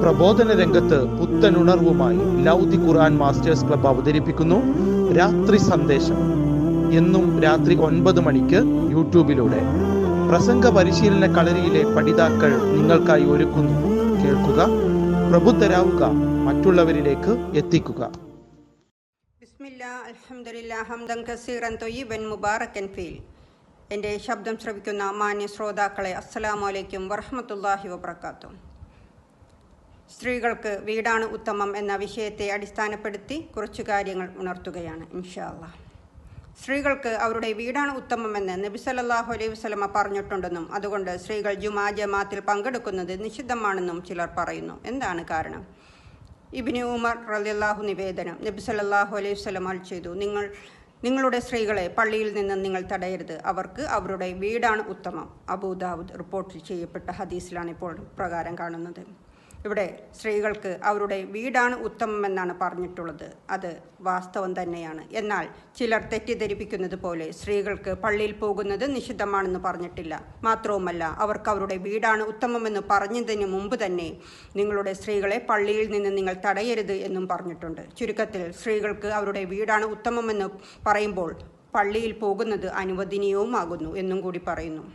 പ്രബോധന രംഗത്ത് പുത്തനുണർവുമായി ലൗദി ഖുർആൻ masters club അവതരിപ്പിക്കുന്നു രാത്രി സന്ദേശം. എന്നും രാത്രി 9 മണിക്ക് യൂട്യൂബിലൂടെ പ്രസംഗ പരിശീലന കളരിയിലെ പഠിതാക്കൾ നിങ്ങൾക്കായി ഒരുക്കുന്നു. കേൾക്കുക, പ്രബുദ്ധരാവുക, മറ്റുള്ളവരിലേക്ക് എത്തിക്കുക. ബിസ്മില്ലാഹ്, അൽഹംദുലില്ലാഹ്, ഹംദൻ കസീറൻ ത്വയ്യിബൻ മുബാറകൻ ഫീൽ. എൻ്റെ ശബ്ദം ശ്രവിക്കുന്ന മാന്യ ശ്രോതാക്കളെ, അസ്സലാമു അലൈക്കും വറഹ്മത്തുള്ളാഹി വബറകാതുഹു. സ്ത്രീകൾക്ക് വീടാണ് ഉത്തമം എന്ന വിഷയത്തെ അടിസ്ഥാനപ്പെടുത്തി കുറച്ചു കാര്യങ്ങൾ ഉണർത്തുകയാണ് ഇൻഷാ അല്ലാഹ്. സ്ത്രീകൾക്ക് അവരുടെ വീടാണ് ഉത്തമമെന്ന് നബി സല്ലല്ലാഹു അലൈഹി വസല്ലമ പറഞ്ഞിട്ടുണ്ടെന്നും അതുകൊണ്ട് സ്ത്രീകൾ ജുമാ ജമാഅത്തിൽ പങ്കെടുക്കുന്നത് നിഷിദ്ധമാണെന്നും ചിലർ പറയുന്നു. എന്താണ് കാരണം? ഇബ്നു ഉമർ റളിയല്ലാഹു നിവേദനം, നബി സല്ലല്ലാഹു അലൈഹി വസല്ലമ ചെയ്തു, നിങ്ങളുടെ സ്ത്രീകളെ പള്ളിയിൽ നിന്ന് നിങ്ങൾ തടയരുത്, അവർക്ക് അവരുടെ വീടാണ് ഉത്തമം. അബൂ ദാവൂദ് റിപ്പോർട്ട് ചെയ്യപ്പെട്ട ഹദീസിലാണ് ഇപ്പോൾ പ്രകാരം കാണുന്നത്. ഇവിടെ സ്ത്രീകൾക്ക് അവരുടെ വീടാണ് ഉത്തമമെന്നാണ് പറഞ്ഞിട്ടുള്ളത്. അത് വാസ്തവം തന്നെയാണ്. എന്നാൽ ചിലർ തെറ്റിദ്ധരിപ്പിക്കുന്നത് പോലെ സ്ത്രീകൾക്ക് പള്ളിയിൽ പോകുന്നത് നിഷിദ്ധമാണെന്ന് പറഞ്ഞിട്ടില്ല. മാത്രവുമല്ല, അവർക്ക് അവരുടെ വീടാണ് ഉത്തമമെന്ന് പറഞ്ഞതിന് മുമ്പ് തന്നെ നിങ്ങളുടെ സ്ത്രീകളെ പള്ളിയിൽ നിന്ന് നിങ്ങൾ തടയരുത് എന്നും പറഞ്ഞിട്ടുണ്ട്. ചുരുക്കത്തിൽ സ്ത്രീകൾക്ക് അവരുടെ വീടാണ് ഉത്തമമെന്ന് പറയുമ്പോൾ പള്ളിയിൽ പോകുന്നത് അനുവദനീയവുമാകുന്നു എന്നും കൂടി പറയുന്നു.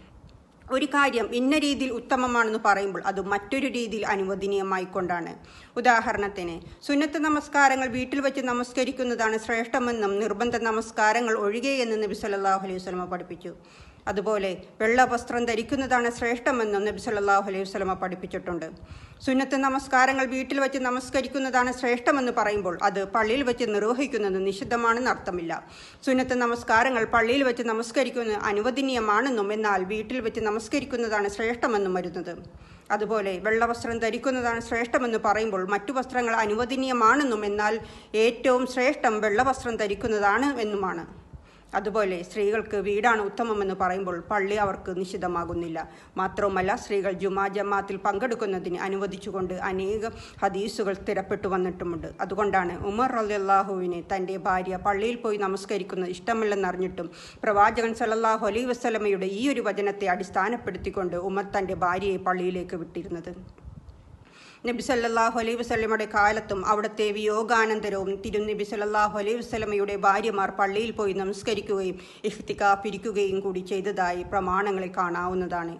ഒരു കാര്യം ഇന്ന രീതിയിൽ ഉത്തമമാണെന്ന് പറയുമ്പോൾ അത് മറ്റൊരു രീതിയിൽ അനുവദനീയമായിക്കൊണ്ടാണ്. ഉദാഹരണത്തിന്, സുന്നത്ത് നമസ്കാരങ്ങൾ വീട്ടിൽ വെച്ച് നമസ്കരിക്കുന്നതാണ് ശ്രേഷ്ഠമെന്നും നിർബന്ധ നമസ്കാരങ്ങൾ ഒഴികെയെന്ന് നബി സല്ലല്ലാഹു അലൈഹി വസല്ലമ പഠിപ്പിച്ചു. അതുപോലെ വെള്ള വസ്ത്രം ധരിക്കുന്നതാണ് ശ്രേഷ്ഠമെന്നും നബി സല്ലല്ലാഹു അലൈഹി വസല്ലമ പഠിപ്പിച്ചിട്ടുണ്ട്. സുന്നത്ത് നമസ്കാരങ്ങൾ വീട്ടിൽ വെച്ച് നമസ്കരിക്കുന്നതാണ് ശ്രേഷ്ഠമെന്ന് പറയുമ്പോൾ അത് പള്ളിയിൽ വെച്ച് നിർവഹിക്കുന്നത് നിഷിദ്ധമാണെന്ന് അർത്ഥമില്ല. സുന്നത്ത് നമസ്കാരങ്ങൾ പള്ളിയിൽ വെച്ച് നമസ്കരിക്കുന്നത് അനുവദനീയമാണെന്നും എന്നാൽ വീട്ടിൽ വെച്ച് നമസ്കരിക്കുന്നതാണ് ശ്രേഷ്ഠമെന്നും വരുന്നത്. അതുപോലെ വെള്ളവസ്ത്രം ധരിക്കുന്നതാണ് ശ്രേഷ്ഠമെന്ന് പറയുമ്പോൾ മറ്റു വസ്ത്രങ്ങൾ അനുവദനീയമാണെന്നും എന്നാൽ ഏറ്റവും ശ്രേഷ്ഠം വെള്ളവസ്ത്രം ധരിക്കുന്നതാണ് എന്നുമാണ്. അതുപോലെ സ്ത്രീകൾക്ക് വീടാണ് ഉത്തമമെന്ന് പറയുമ്പോൾ പള്ളി അവർക്ക് നിഷിദ്ധമാകുന്നില്ല. മാത്രവുമല്ല, സ്ത്രീകൾ ജുമാ ജമാഅത്തിൽ പങ്കെടുക്കുന്നതിന് അനുവദിച്ചുകൊണ്ട് അനേകം ഹദീസുകൾ സ്ഥിരപ്പെട്ടു വന്നിട്ടുമുണ്ട്. അതുകൊണ്ടാണ് ഉമർ റളിയല്ലാഹുവിന് തൻ്റെ ഭാര്യ പള്ളിയിൽ പോയി നമസ്കരിക്കുന്നത് ഇഷ്ടമില്ലെന്നറിഞ്ഞിട്ടും പ്രവാചകൻ സല്ലല്ലാഹു അലൈഹി വസല്ലമയുടെ ഈ ഒരു വചനത്തെ അടിസ്ഥാനപ്പെടുത്തിക്കൊണ്ട് ഉമർ തൻ്റെ ഭാര്യയെ പള്ളിയിലേക്ക് വിട്ടിരുന്നത്. നബി സല്ലല്ലാഹു അലൈഹി വസല്ലമയുടെ കാലത്തും അവിടുത്തെ വിയോഗാനന്തരവും തിരുനബി സല്ലല്ലാഹു അലൈഹി വസല്ലമയുടെ ഭാര്യമാർ പള്ളിയിൽ പോയി നമസ്കരിക്കുകയും ഇഹ്തികാഫ് ഇരിക്കുകയും കൂടി ചെയ്തതായി പ്രമാണങ്ങളിൽ കാണാവുന്നതാണ്.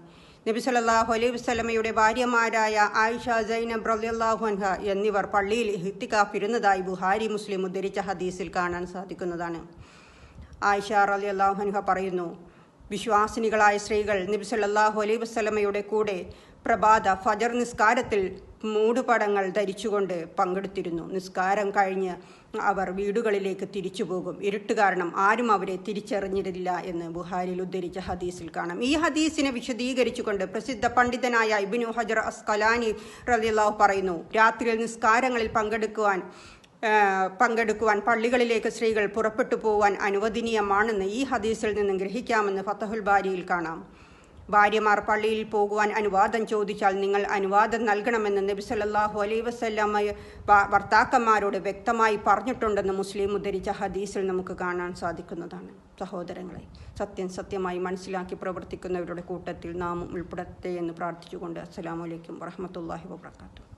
നബി സല്ലല്ലാഹു അലൈഹി വസല്ലമയുടെ ഭാര്യമാരായ ആയിഷ, സൈനബ് റളിയല്ലാഹു അൻഹ എന്നിവർ പള്ളിയിൽ ഇഹ്തികാഫ് ഇരുന്നതായി ബുഹാരി, മുസ്ലിം ഉദ്ധരിച്ച ഹദീസിൽ കാണാൻ സാധിക്കുന്നതാണ്. ആയിഷ റളിയല്ലാഹു അൻഹ പറയുന്നു, വിശ്വാസിനികളായ സ്ത്രീകൾ നബി സല്ലല്ലാഹു അലൈഹി വസല്ലമയുടെ കൂടെ പ്രഭാത ഫജർ നിസ്കാരത്തിൽ മൂടുപടങ്ങൾ ധരിച്ചുകൊണ്ട് പങ്കെടുത്തിരുന്നു. നിസ്കാരം കഴിഞ്ഞ് അവർ വീടുകളിലേക്ക് തിരിച്ചു പോകും. ഇരുട്ട് കാരണം ആരും അവരെ തിരിച്ചറിഞ്ഞിരുന്നില്ല എന്ന് ബുഹാരിയിൽ ഉദ്ധരിച്ച ഹദീസിൽ കാണാം. ഈ ഹദീസിനെ വിശദീകരിച്ചുകൊണ്ട് പ്രസിദ്ധ പണ്ഡിതനായ ഇബ്നു ഹജർ അസ്കലാനി റളിയല്ലാഹു പറയുന്നു, രാത്രിയിൽ നിസ്കാരങ്ങളിൽ പങ്കെടുക്കുവാൻ പള്ളികളിലേക്ക് സ്ത്രീകൾ പുറപ്പെട്ടു പോവാൻ അനുവദനീയമാണെന്ന് ഈ ഹദീസിൽ നിന്നും ഗ്രഹിക്കാമെന്ന് ഫതഹുൽ ബാരിയിൽ കാണാം. ഭാര്യമാർ പള്ളിയിൽ പോകുവാൻ അനുവാദം ചോദിച്ചാൽ നിങ്ങൾ അനുവാദം നൽകണമെന്ന് നബി സല്ലല്ലാഹു അലൈഹി വസല്ലമ ഭർത്താക്കന്മാരോട് വ്യക്തമായി പറഞ്ഞിട്ടുണ്ടെന്ന് മുസ്ലിം ഉദ്ധരിച്ച ഹദീസിൽ നമുക്ക് കാണാൻ സാധിക്കുന്നതാണ്. സഹോദരങ്ങളെ, സത്യമായി മനസ്സിലാക്കി പ്രവർത്തിക്കുന്നവരുടെ കൂട്ടത്തിൽ നാം ഉൾപ്പെടട്ടെ എന്ന് പ്രാർത്ഥിച്ചുകൊണ്ട് അസ്സലാമു അലൈക്കും വറഹ്മത്തുള്ളാഹി വബറകാതുഹു.